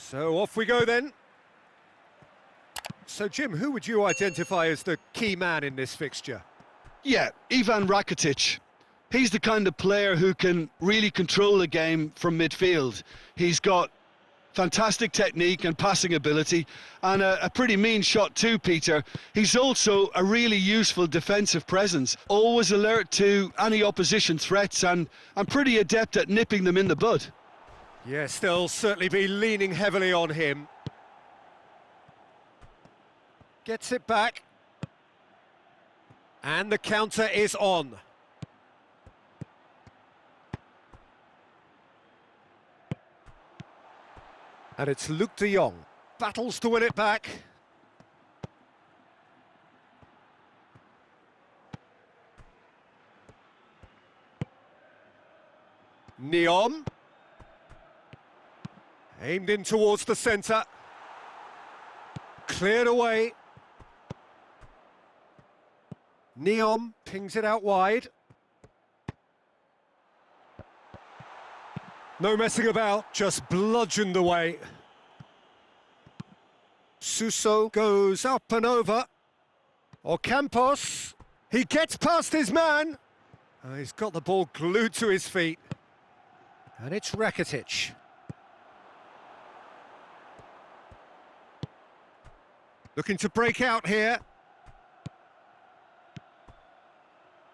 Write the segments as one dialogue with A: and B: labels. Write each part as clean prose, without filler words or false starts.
A: So off we go then. So Jim, who would you identify as the key man in this fixture?
B: Yeah, Ivan Rakitic. He's the kind of player who can really control the game from midfield. He's got fantastic technique and passing ability, and a pretty mean shot too, Peter. He's also a really useful defensive presence, always alert to any opposition threats and pretty adept at nipping them in the bud.
A: Yes, they'll certainly be leaning heavily on him. Gets it back. And the counter is on. And it's Luc de Jong. Battles to win it back. Neom. Aimed in towards the centre. Cleared away. Neom pings it out wide. No messing about, just bludgeoned away. Suso goes up and over. Ocampos, he gets past his man. He's got the ball glued to his feet. And it's Rakitic. Looking to break out here.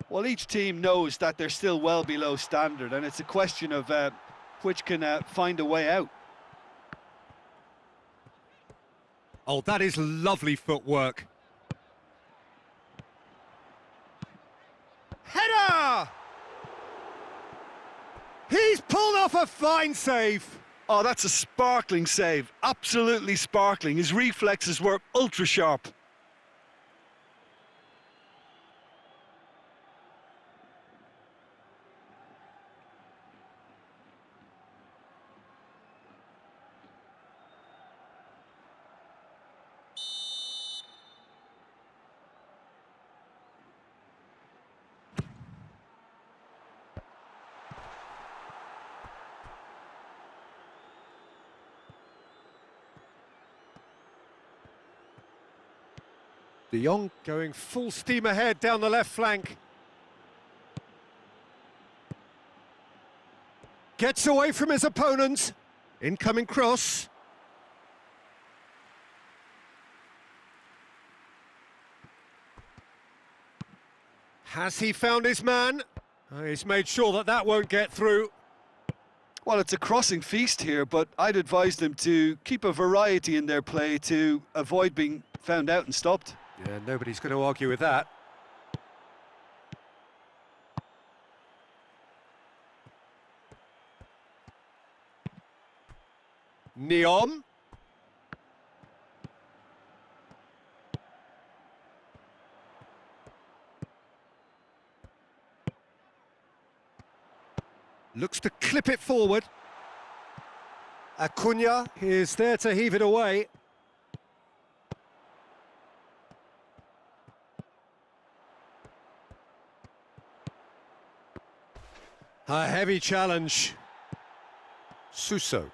B: Well, each team knows that they're still well below standard, and it's a question of which can find a way out.
A: Oh, that is lovely footwork. Header! He's pulled off a fine save.
B: Oh, that's a sparkling save. Absolutely sparkling. His reflexes work ultra sharp.
A: De Jong going full steam ahead down the left flank. Gets away from his opponent. Incoming cross. Has he found his man? He's made sure that that won't get through.
B: Well, it's a crossing feast here, but I'd advise them to keep a variety in their play to avoid being found out and stopped.
A: Yeah, nobody's going to argue with that. Neom. Looks to clip it forward. Acuna is there to heave it away. A heavy challenge. Suso.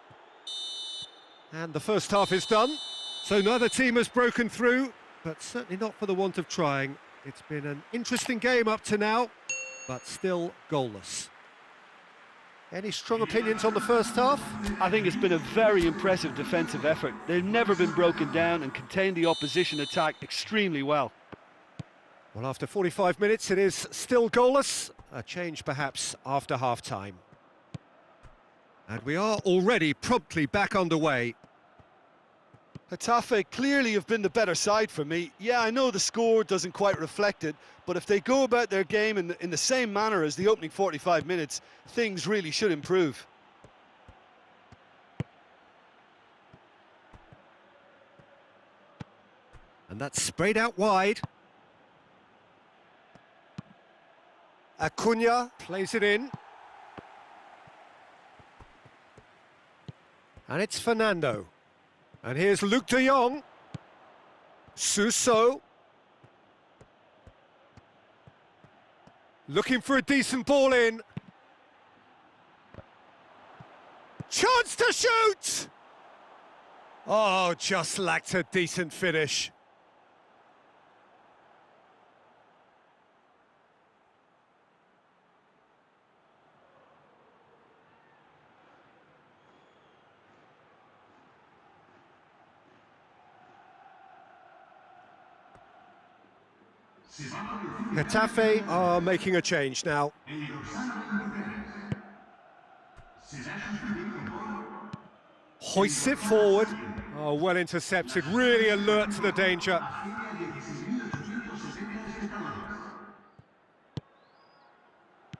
A: And the first half is done. So neither team has broken through, but certainly not for the want of trying. It's been an interesting game up to now, but still goalless. Any strong opinions on the first half?
B: I think it's been a very impressive defensive effort. They've never been broken down and contained the opposition attack extremely well.
A: Well, after 45 minutes, it is still goalless. A change, perhaps, after half-time. And we are already promptly back underway.
B: Getafe clearly have been the better side for me. Yeah, I know the score doesn't quite reflect it, but if they go about their game in the same manner as the opening 45 minutes, things really should improve.
A: And that's sprayed out wide. Acuna plays it in. And it's Fernando. And here's Luc de Jong. Suso. Looking for a decent ball in. Chance to shoot! Oh, just lacked a decent finish. Getafe are making a change now. Hoists it forward. Oh, well intercepted, really alert to the danger.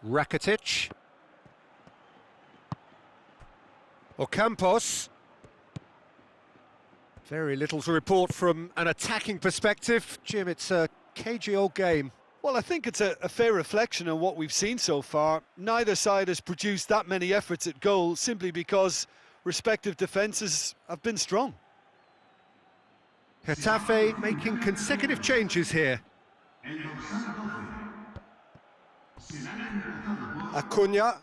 A: Rakitic. Ocampos. Very little to report from an attacking perspective. Jim, it's a cagey old game.
B: Well, I think it's a fair reflection on what we've seen so far. Neither side has produced that many efforts at goal simply because respective defences have been strong.
A: Getafe making consecutive changes here. Acuna.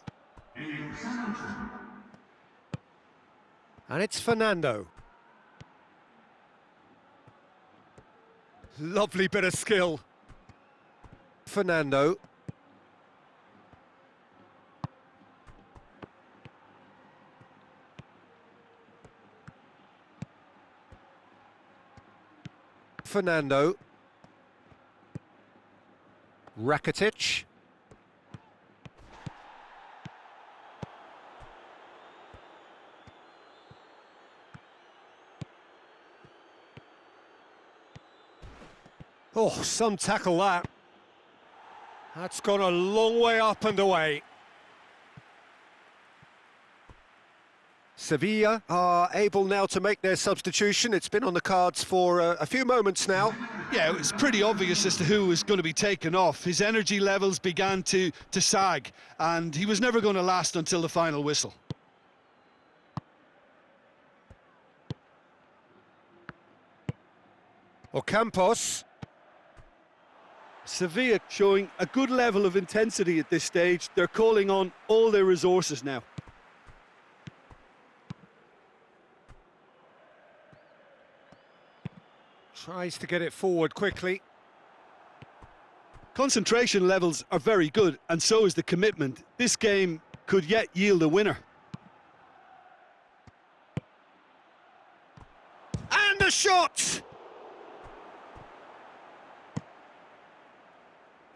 A: And it's Fernando. Lovely bit of skill. Fernando. Fernando. Rakitic. Oh, some tackle that. That's gone a long way up and away. Sevilla are able now to make their substitution. It's been on the cards for a few moments now.
B: Yeah, it was pretty obvious as to who was going to be taken off. His energy levels began to sag, and he was never going to last until the final whistle.
A: Ocampos.
B: Sevilla showing a good level of intensity at this stage. They're calling on all their resources now.
A: Tries to get it forward quickly.
B: Concentration levels are very good, and so is the commitment. This game could yet yield a winner.
A: And a shot!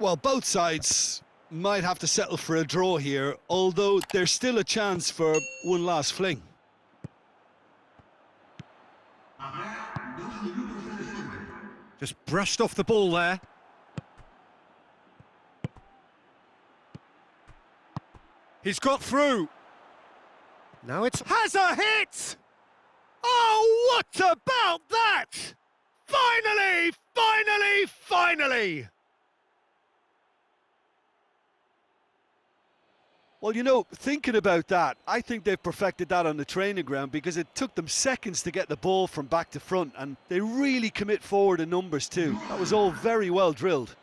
B: Well, both sides might have to settle for a draw here, although there's still a chance for one last fling.
A: Just brushed off the ball there. He's got through. Now it's... has a hit! Oh, what about that? Finally, finally, finally!
B: Well, you know, thinking about that, I think they've perfected that on the training ground because it took them seconds to get the ball from back to front, and they really commit forward in numbers too. That was all very well drilled.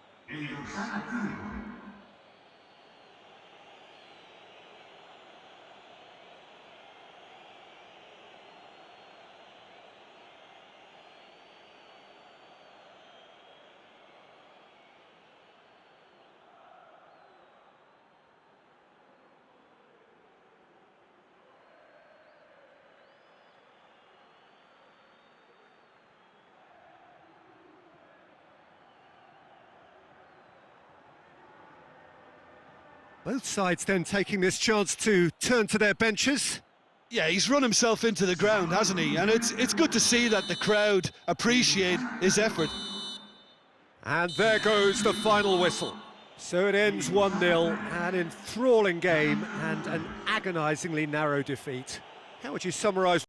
A: Both sides then taking this chance to turn to their benches.
B: Yeah, he's run himself into the ground, hasn't he? And it's good to see that the crowd appreciate his effort.
A: And there goes the final whistle. So it ends 1-0, an enthralling game and an agonisingly narrow defeat. How would you summarise